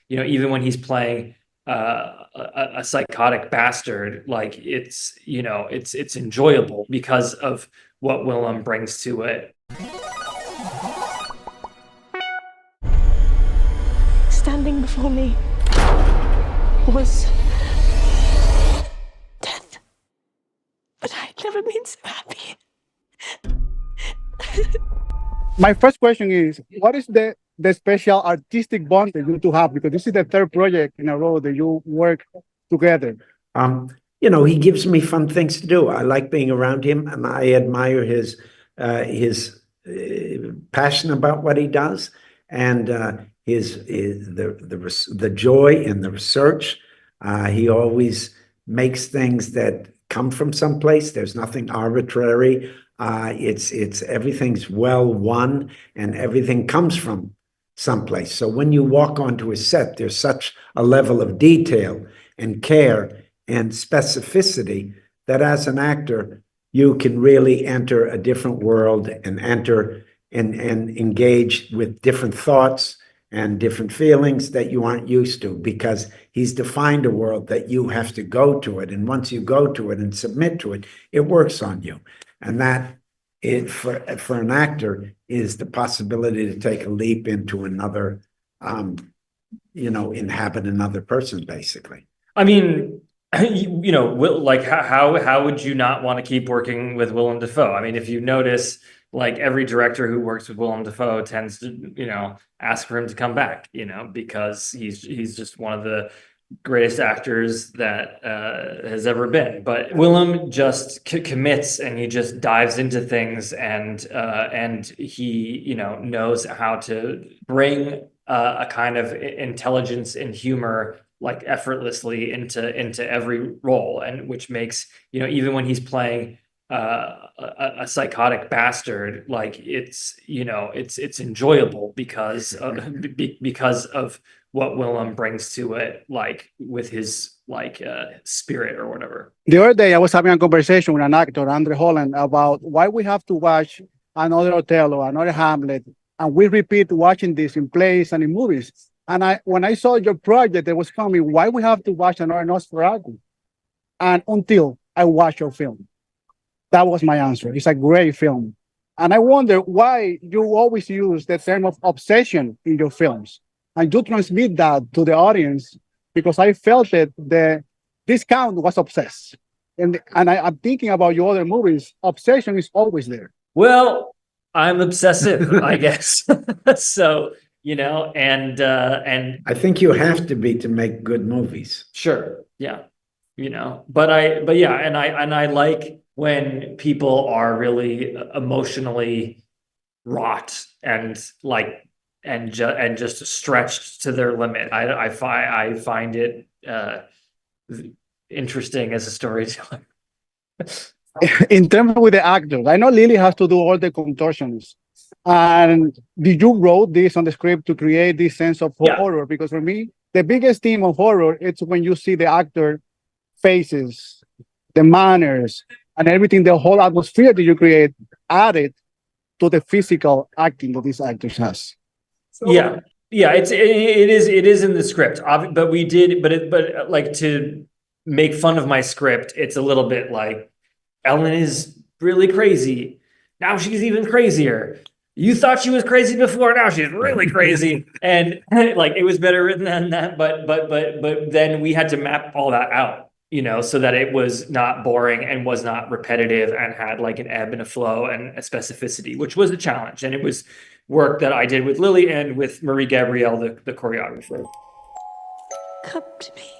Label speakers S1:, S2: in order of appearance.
S1: even when he's playing a psychotic bastard, like it's enjoyable because of what Willem brings to it.
S2: Standing before me was death, but I'd never been so happy.
S3: My first question is, what is the special artistic bond that you two have? Because this is the third project in a row that you work together.
S4: He gives me fun things to do. I like being around him, and I admire his passion about what he does, and the joy in the research. He always makes things that come from someplace. There's nothing arbitrary. It's everything's well won, and everything comes from someplace. So when you walk onto a set, there's such a level of detail and care and specificity that as an actor, you can really enter a different world and enter and engage with different thoughts and different feelings that you aren't used to, because he's defined a world that you have to go to it. And once you go to it and submit to it, it works on you. And that for an actor is the possibility to take a leap into another, inhabit another person, basically.
S1: I mean, like how would you not want to keep working with Willem Dafoe? I mean, if you notice, like every director who works with Willem Dafoe tends to, ask for him to come back, because he's just one of the greatest actors that has ever been. But Willem just commits, and he just dives into things, and he knows how to bring a kind of intelligence and humor like effortlessly into every role, and which makes even when he's playing a psychotic bastard, like it's enjoyable because of what Willem brings to it, like with his spirit or whatever.
S3: The other day, I was having a conversation with an actor, Andre Holland, about why we have to watch another Othello, another Hamlet, and we repeat watching this in plays and in movies. And when I saw your project that was coming, why we have to watch another Nosferatu? And until I watched your film. That was my answer. It's a great film. And I wonder why you always use the term of obsession in your films. And you transmit that to the audience, because I felt that this count was obsessed. And I'm thinking about your other movies. Obsession is always there.
S1: Well, I'm obsessive, I guess. So, and
S4: I think you have to be to make good movies.
S1: Sure. Yeah. But yeah. And I like when people are really emotionally wrought and just stretched to their limit. I find it interesting as a storyteller.
S3: In terms with the actors, I know Lily has to do all the contortions. And did you wrote this on the script to create this sense of horror? Because for me, the biggest theme of horror is when you see the actor faces, the manners, and everything, the whole atmosphere that you create added to the physical acting that these actors has.
S1: Yeah, it is in the script, but we did, but like to make fun of my script, it's a little bit like Ellen is really crazy. Now she's even crazier. You thought she was crazy before, now she's really crazy. And like it was better written than that, but then we had to map all that out, so that it was not boring and was not repetitive and had like an ebb and a flow and a specificity, which was a challenge. And it was work that I did with Lily and with Marie Gabrielle, the choreographer.
S2: Come to me.